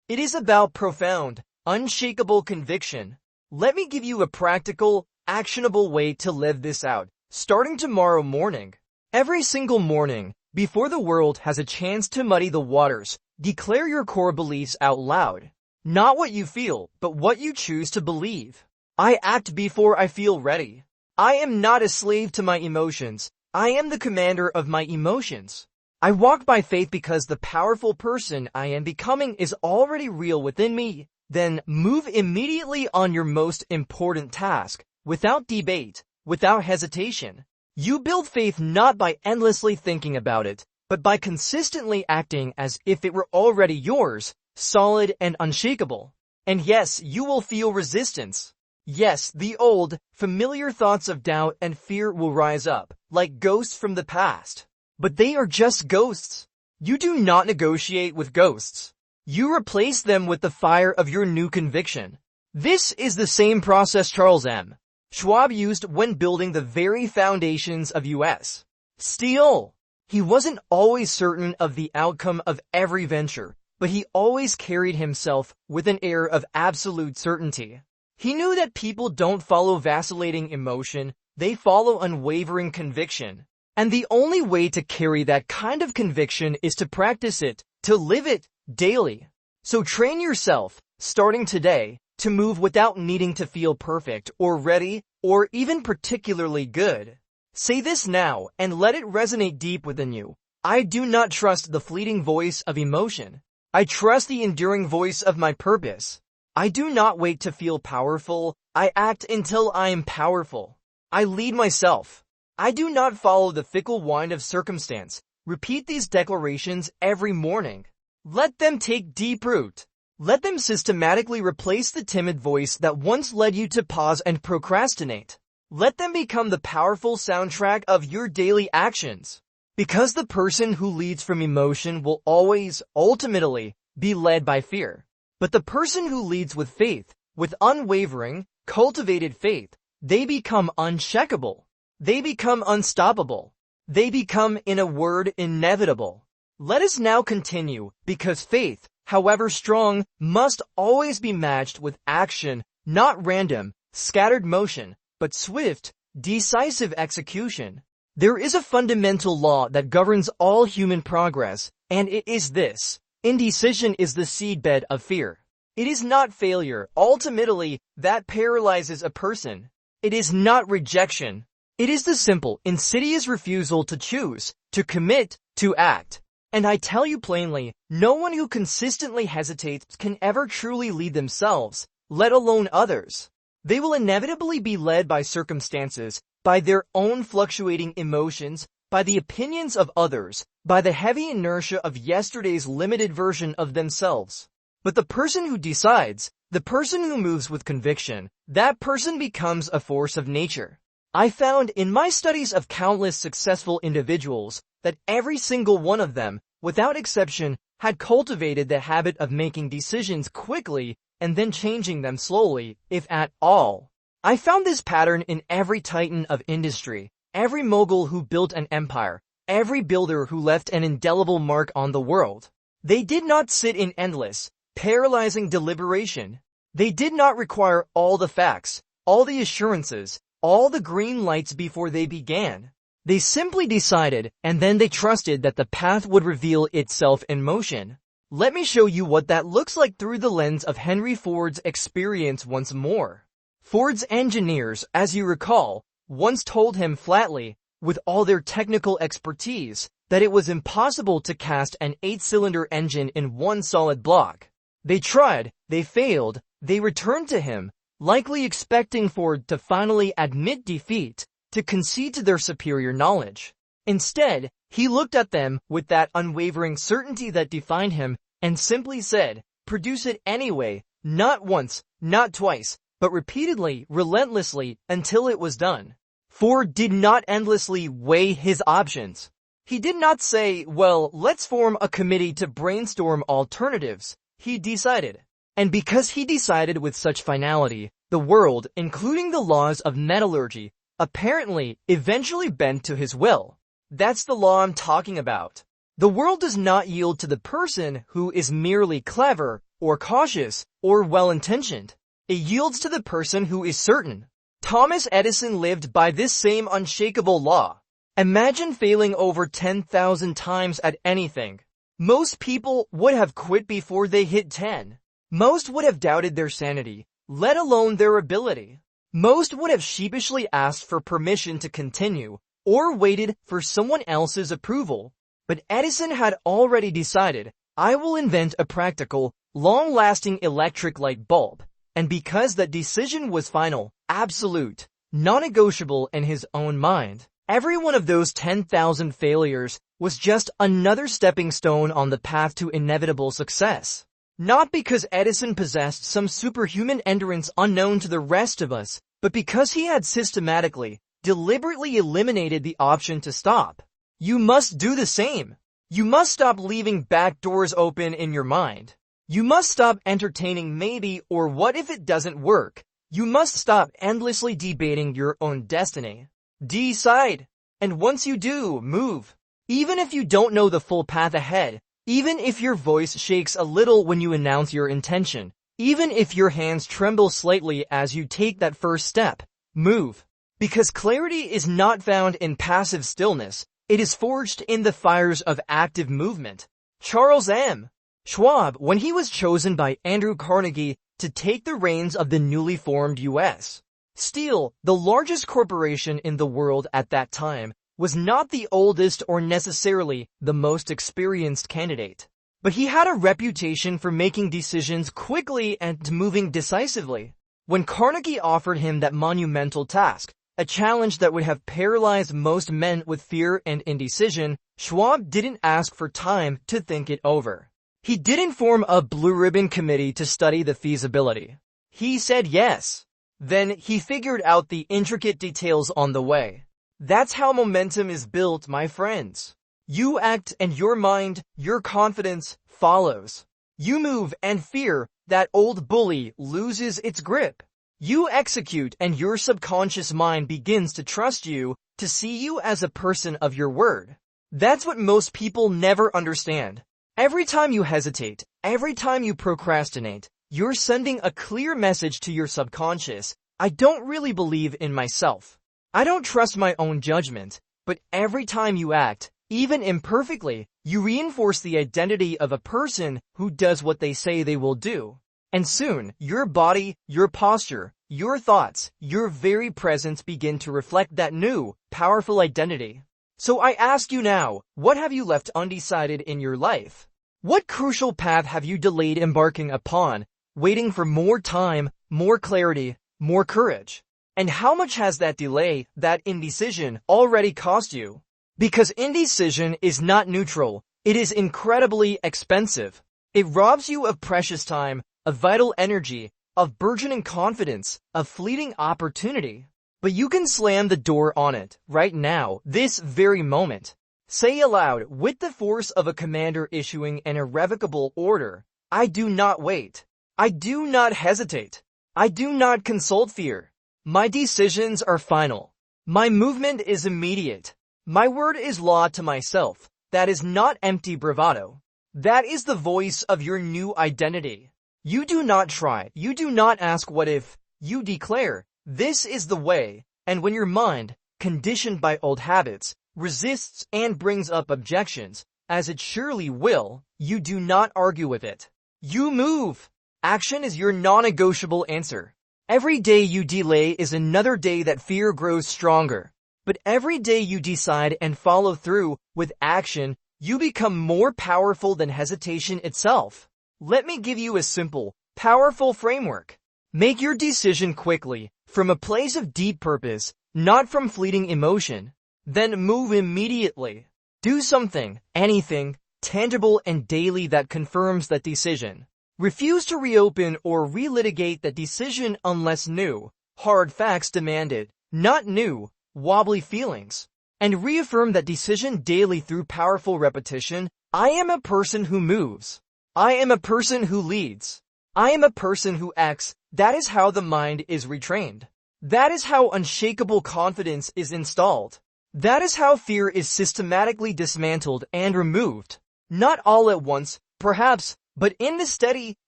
It is about profound, unshakable conviction. Let me give you a practical, actionable way to live this out, starting tomorrow morning. Every single morning, before the world has a chance to muddy the waters, declare your core beliefs out loud. Not what you feel, but what you choose to believe. I act before I feel ready. I am not a slave to my emotions. I am the commander of my emotions. I walk by faith because the powerful person I am becoming is already real within me. Then move immediately on your most important task, without debate, without hesitation. You build faith not by endlessly thinking about it, but by consistently acting as if it were already yours, solid and unshakable. And yes, you will feel resistance. Yes, the old, familiar thoughts of doubt and fear will rise up, like ghosts from the past. But they are just ghosts. You do not negotiate with ghosts. You replace them with the fire of your new conviction. This is the same process Charles M. Schwab used when building the very foundations of U.S. Steel. He wasn't always certain of the outcome of every venture, but he always carried himself with an air of absolute certainty. He knew that people don't follow vacillating emotion, they follow unwavering conviction. And the only way to carry that kind of conviction is to practice it, to live it, daily. So train yourself, starting today, to move without needing to feel perfect or ready or even particularly good. Say this now and let it resonate deep within you. I do not trust the fleeting voice of emotion. I trust the enduring voice of my purpose. I do not wait to feel powerful. I act until I am powerful. I lead myself. I do not follow the fickle wind of circumstance. Repeat these declarations every morning. Let them take deep root. Let them systematically replace the timid voice that once led you to pause and procrastinate. Let them become the powerful soundtrack of your daily actions. Because the person who leads from emotion will always, ultimately, be led by fear. But the person who leads with faith, with unwavering, cultivated faith, they become unshakable. They become unstoppable. They become, in a word, inevitable. Let us now continue, because faith, however strong, must always be matched with action, not random, scattered motion, but swift, decisive execution. There is a fundamental law that governs all human progress, and it is this: indecision is the seedbed of fear. It is not failure, ultimately, that paralyzes a person. It is not rejection. It is the simple, insidious refusal to choose, to commit, to act. And I tell you plainly, no one who consistently hesitates can ever truly lead themselves, let alone others. They will inevitably be led by circumstances, by their own fluctuating emotions, by the opinions of others, by the heavy inertia of yesterday's limited version of themselves. But the person who decides, the person who moves with conviction, that person becomes a force of nature. I found in my studies of countless successful individuals that every single one of them, without exception, had cultivated the habit of making decisions quickly and then changing them slowly, if at all. I found this pattern in every titan of industry, every mogul who built an empire, every builder who left an indelible mark on the world. They did not sit in endless, paralyzing deliberation. They did not require all the facts, all the assurances, all the green lights before they began. They simply decided, and then they trusted that the path would reveal itself in motion. Let me show you what that looks like through the lens of Henry Ford's experience once more. Ford's engineers, as you recall, once told him flatly, with all their technical expertise, that it was impossible to cast an 8-cylinder engine in one solid block. They tried, they failed, they returned to him, likely expecting Ford to finally admit defeat, to concede to their superior knowledge. Instead, he looked at them with that unwavering certainty that defined him and simply said, "Produce it anyway, not once, not twice, but repeatedly, relentlessly, until it was done." Ford did not endlessly weigh his options. He did not say, "Well, let's form a committee to brainstorm alternatives." He decided. And because he decided with such finality, the world, including the laws of metallurgy, apparently eventually bent to his will. That's the law I'm talking about. The world does not yield to the person who is merely clever, or cautious, or well-intentioned. It yields to the person who is certain. Thomas Edison lived by this same unshakable law. Imagine failing over 10,000 times at anything. Most people would have quit before they hit 10. Most would have doubted their sanity, let alone their ability. Most would have sheepishly asked for permission to continue, or waited for someone else's approval. But Edison had already decided, "I will invent a practical, long-lasting electric light bulb." And because that decision was final, absolute, non-negotiable in his own mind, every one of those 10,000 failures was just another stepping stone on the path to inevitable success. Not because Edison possessed some superhuman endurance unknown to the rest of us, but because he had systematically, deliberately eliminated the option to stop. You must do the same. You must stop leaving back doors open in your mind. You must stop entertaining maybe or what if it doesn't work. You must stop endlessly debating your own destiny. Decide. And once you do, move. Even if you don't know the full path ahead, even if your voice shakes a little when you announce your intention, even if your hands tremble slightly as you take that first step, move. Because clarity is not found in passive stillness, it is forged in the fires of active movement. Charles M. Schwab, when he was chosen by Andrew Carnegie to take the reins of the newly formed U.S. Steel, the largest corporation in the world at that time, was not the oldest or necessarily the most experienced candidate. But he had a reputation for making decisions quickly and moving decisively. When Carnegie offered him that monumental task, a challenge that would have paralyzed most men with fear and indecision, Schwab didn't ask for time to think it over. He didn't form a blue ribbon committee to study the feasibility. He said yes. Then he figured out the intricate details on the way. That's how momentum is built, my friends. You act and your mind, your confidence, follows. You move and fear, that old bully, loses its grip. You execute and your subconscious mind begins to trust you, to see you as a person of your word. That's what most people never understand. Every time you hesitate, every time you procrastinate, you're sending a clear message to your subconscious. I don't really believe in myself. I don't trust my own judgment. But every time you act, even imperfectly, you reinforce the identity of a person who does what they say they will do. And soon, your body, your posture, your thoughts, your very presence begin to reflect that new, powerful identity. So I ask you now, what have you left undecided in your life? What crucial path have you delayed embarking upon, waiting for more time, more clarity, more courage? And how much has that delay, that indecision, already cost you? Because indecision is not neutral, it is incredibly expensive. It robs you of precious time, of vital energy, of burgeoning confidence, of fleeting opportunity. But you can slam the door on it, right now, this very moment. Say aloud, with the force of a commander issuing an irrevocable order, I do not wait. I do not hesitate. I do not consult fear. My decisions are final. My movement is immediate. My word is law to myself. That is not empty bravado. That is the voice of your new identity. You do not try. You do not ask what if. You declare, this is the way. And when your mind, conditioned by old habits, resists and brings up objections, as it surely will, you do not argue with it. You move. Action is your non-negotiable answer. Every day you delay is another day that fear grows stronger. But every day you decide and follow through with action, you become more powerful than hesitation itself. Let me give you a simple, powerful framework. Make your decision quickly, from a place of deep purpose, not from fleeting emotion. Then move immediately. Do something, anything, tangible and daily that confirms that decision. Refuse to reopen or relitigate that decision unless new, hard facts demand it, not new, wobbly feelings. And reaffirm that decision daily through powerful repetition. I am a person who moves. I am a person who leads. I am a person who acts. That is how the mind is retrained. That is how unshakable confidence is installed. That is how fear is systematically dismantled and removed. Not all at once, perhaps, but in the steady,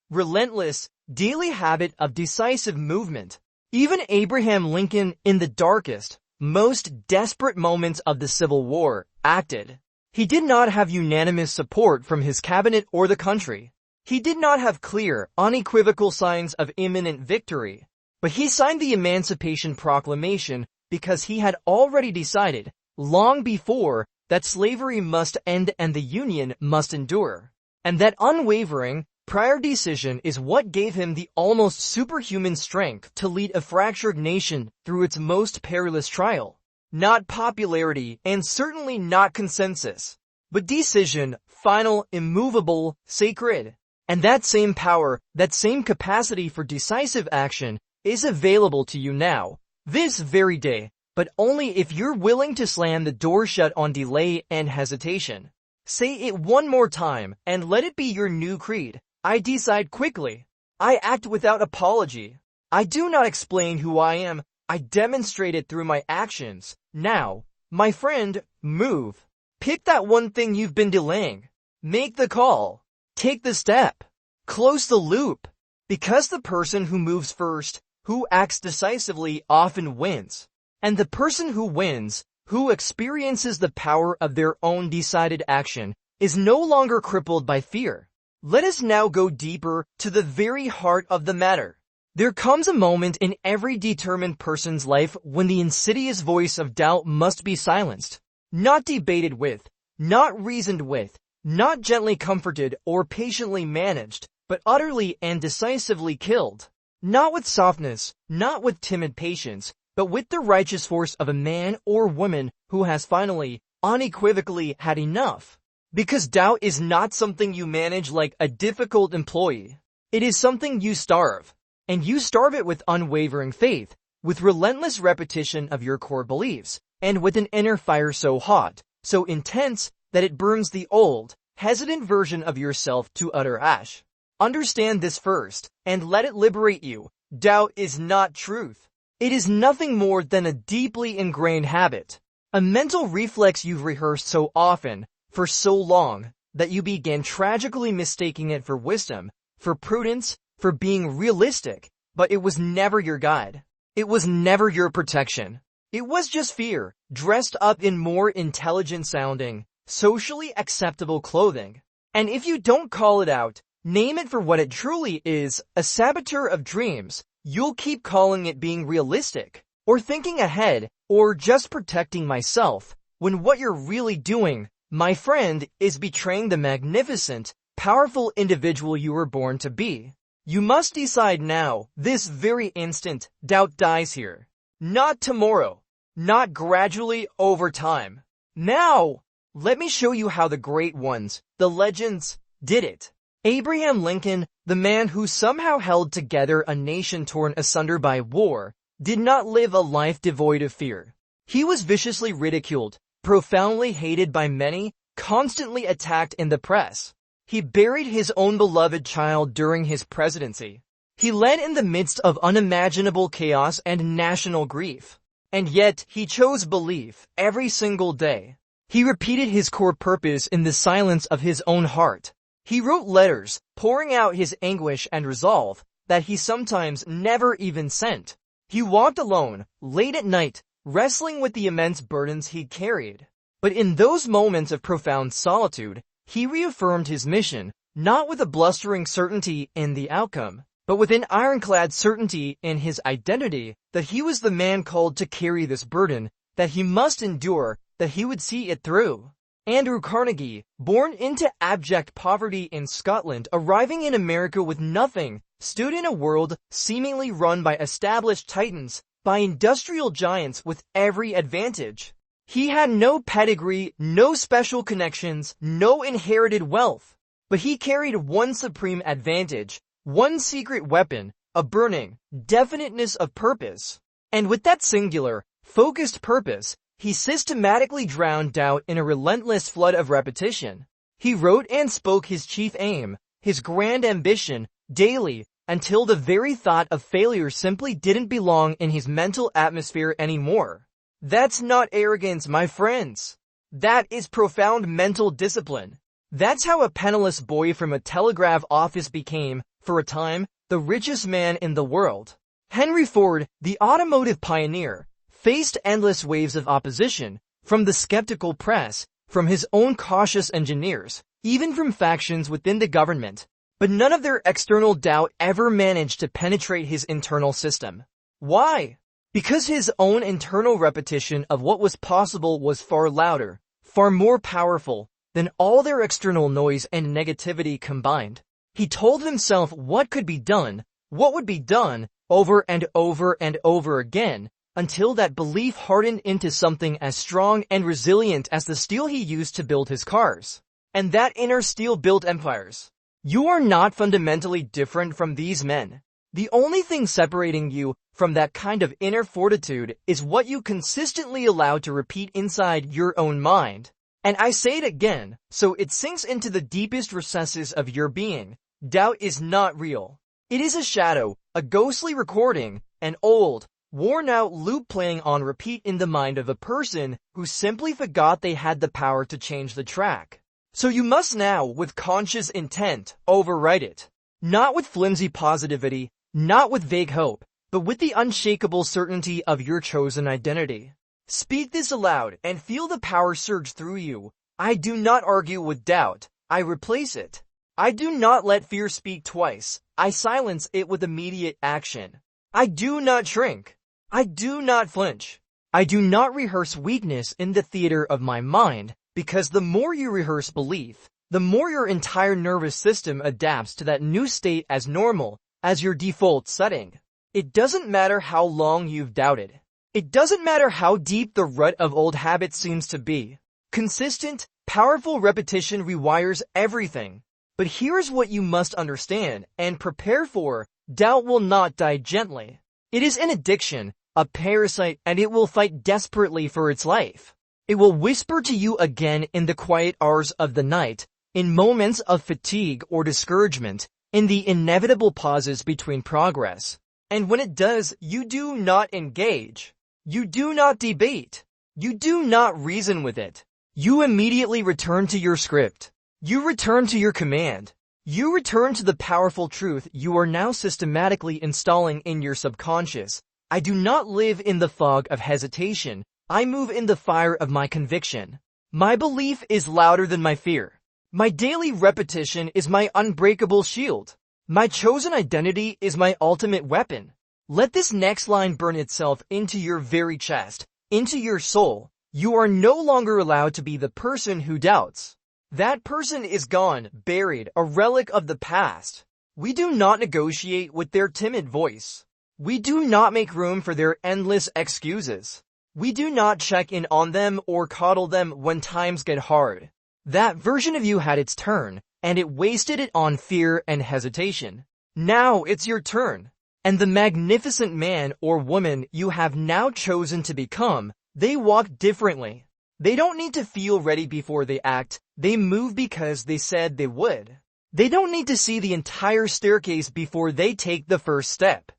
relentless, daily habit of decisive movement. Even Abraham Lincoln, in the darkest, most desperate moments of the Civil War, acted. He did not have unanimous support from his cabinet or the country. He did not have clear, unequivocal signs of imminent victory. But he signed the Emancipation Proclamation because he had already decided, long before, that slavery must end and the Union must endure. And that unwavering, prior decision is what gave him the almost superhuman strength to lead a fractured nation through its most perilous trial. Not popularity, and certainly not consensus, but decision, final, immovable, sacred. And that same power, that same capacity for decisive action, is available to you now, this very day, but only if you're willing to slam the door shut on delay and hesitation. Say it one more time, and let it be your new creed. I decide quickly. I act without apology. I do not explain who I am. I demonstrate it through my actions. Now, my friend, move. Pick that one thing you've been delaying. Make the call. Take the step. Close the loop. Because the person who moves first, who acts decisively, often wins. And the person who wins, who experiences the power of their own decided action, is no longer crippled by fear. Let us now go deeper to the very heart of the matter. There comes a moment in every determined person's life when the insidious voice of doubt must be silenced. Not debated with, not reasoned with, not gently comforted or patiently managed, but utterly and decisively killed. Not with softness, not with timid patience, but with the righteous force of a man or woman who has finally, unequivocally had enough. Because doubt is not something you manage like a difficult employee. It is something you starve. And you starve it with unwavering faith, with relentless repetition of your core beliefs, and with an inner fire so hot, so intense, that it burns the old, hesitant version of yourself to utter ash. Understand this first, and let it liberate you. Doubt is not truth. It is nothing more than a deeply ingrained habit. A mental reflex you've rehearsed so often, for so long, that you began tragically mistaking it for wisdom, for prudence, for being realistic, but it was never your guide. It was never your protection. It was just fear, dressed up in more intelligent sounding, socially acceptable clothing. And if you don't call it out, Name it for what it truly is, a saboteur of dreams. You'll keep calling it being realistic, or thinking ahead, or just protecting myself, when what you're really doing, my friend, is betraying the magnificent, powerful individual you were born to be. You must decide now, this very instant. Doubt dies here. Not tomorrow. Not gradually over time. Now! Let me show you how the great ones, the legends, did it. Abraham Lincoln, the man who somehow held together a nation torn asunder by war, did not live a life devoid of fear. He was viciously ridiculed, profoundly hated by many, constantly attacked in the press. He buried his own beloved child during his presidency. He led in the midst of unimaginable chaos and national grief. And yet, he chose belief every single day. He repeated his core purpose in the silence of his own heart. He wrote letters, pouring out his anguish and resolve, that he sometimes never even sent. He walked alone, late at night, wrestling with the immense burdens he carried. But in those moments of profound solitude, he reaffirmed his mission, not with a blustering certainty in the outcome, but with an ironclad certainty in his identity, that he was the man called to carry this burden, that he must endure, that he would see it through. Andrew Carnegie, born into abject poverty in Scotland, arriving in America with nothing, stood in a world seemingly run by established titans, by industrial giants with every advantage. He had no pedigree, no special connections, no inherited wealth. But he carried one supreme advantage, one secret weapon, a burning definiteness of purpose. And with that singular, focused purpose, he systematically drowned doubt in a relentless flood of repetition. He wrote and spoke his chief aim, his grand ambition, daily, until the very thought of failure simply didn't belong in his mental atmosphere anymore. That's not arrogance, my friends. That is profound mental discipline. That's how a penniless boy from a telegraph office became, for a time, the richest man in the world. Henry Ford, the automotive pioneer, faced endless waves of opposition, from the skeptical press, from his own cautious engineers, even from factions within the government. But none of their external doubt ever managed to penetrate his internal system. Why? Because his own internal repetition of what was possible was far louder, far more powerful, than all their external noise and negativity combined. He told himself what could be done, what would be done, over and over and over again, until that belief hardened into something as strong and resilient as the steel he used to build his cars. And that inner steel built empires. You are not fundamentally different from these men. The only thing separating you from that kind of inner fortitude is what you consistently allow to repeat inside your own mind. And I say it again, so it sinks into the deepest recesses of your being. Doubt is not real. It is a shadow, a ghostly recording, an old, worn-out loop playing on repeat in the mind of a person who simply forgot they had the power to change the track. So you must now, with conscious intent, overwrite it. Not with flimsy positivity, not with vague hope, but with the unshakable certainty of your chosen identity. Speak this aloud and feel the power surge through you. I do not argue with doubt, I replace it. I do not let fear speak twice, I silence it with immediate action. I do not shrink. I do not flinch. I do not rehearse weakness in the theater of my mind, because the more you rehearse belief, the more your entire nervous system adapts to that new state as normal, as your default setting. It doesn't matter how long you've doubted. It doesn't matter how deep the rut of old habits seems to be. Consistent, powerful repetition rewires everything. But here's what you must understand and prepare for. Doubt will not die gently. It is an addiction, a parasite, and it will fight desperately for its life. It will whisper to you again in the quiet hours of the night, in moments of fatigue or discouragement, in the inevitable pauses between progress. And when it does, you do not engage. You do not debate. You do not reason with it. You immediately return to your script. You return to your command. You return to the powerful truth you are now systematically installing in your subconscious. I do not live in the fog of hesitation. I move in the fire of my conviction. My belief is louder than my fear. My daily repetition is my unbreakable shield. My chosen identity is my ultimate weapon. Let this next line burn itself into your very chest, into your soul. You are no longer allowed to be the person who doubts. That person is gone, buried, a relic of the past. We do not negotiate with their timid voice. We do not make room for their endless excuses. We do not check in on them or coddle them when times get hard. That version of you had its turn, and it wasted it on fear and hesitation. Now it's your turn. And the magnificent man or woman you have now chosen to become, they walk differently. They don't need to feel ready before they act. They move because they said they would. They don't need to see the entire staircase before they take the first step.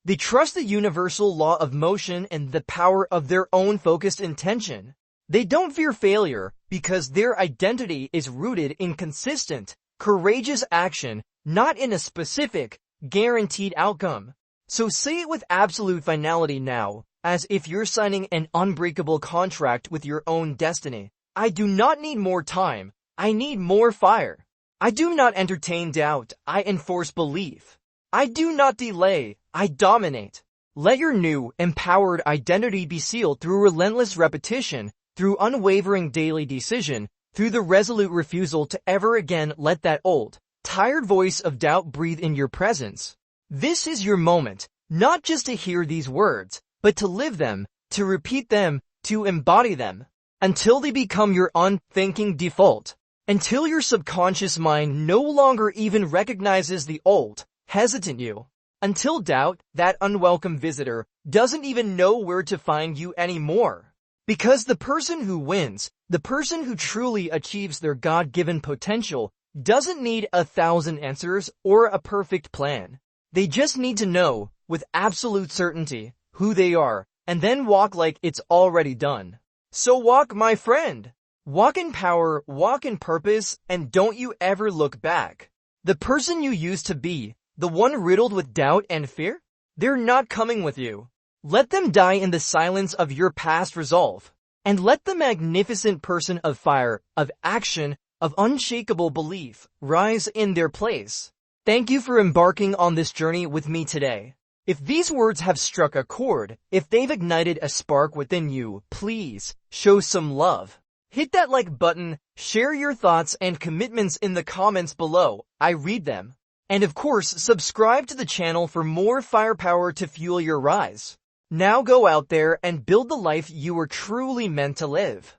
They trust the universal law of motion and the power of their own focused intention. They don't fear failure because their identity is rooted in consistent, courageous action, not in a specific, guaranteed outcome. So say it with absolute finality now, as if you're signing an unbreakable contract with your own destiny. I do not need more time. I need more fire. I do not entertain doubt. I enforce belief. I do not delay. I dominate. Let your new, empowered identity be sealed through relentless repetition, through unwavering daily decision, through the resolute refusal to ever again let that old, tired voice of doubt breathe in your presence. This is your moment, not just to hear these words, but to live them, to repeat them, to embody them, until they become your unthinking default, until your subconscious mind no longer even recognizes the old, hesitant you, until doubt, that unwelcome visitor, doesn't even know where to find you anymore. Because the person who wins, the person who truly achieves their God-given potential, doesn't need 1,000 answers or a perfect plan. They just need to know, with absolute certainty, who they are, and then walk like it's already done. So walk, my friend. Walk in power, walk in purpose, and don't you ever look back. The person you used to be, the one riddled with doubt and fear, they're not coming with you. Let them die in the silence of your past resolve. And let the magnificent person of fire, of action, of unshakable belief rise in their place. Thank you for embarking on this journey with me today. If these words have struck a chord, if they've ignited a spark within you, please show some love. Hit that like button, share your thoughts and commitments in the comments below. I read them. And of course, subscribe to the channel for more firepower to fuel your rise. Now go out there and build the life you were truly meant to live.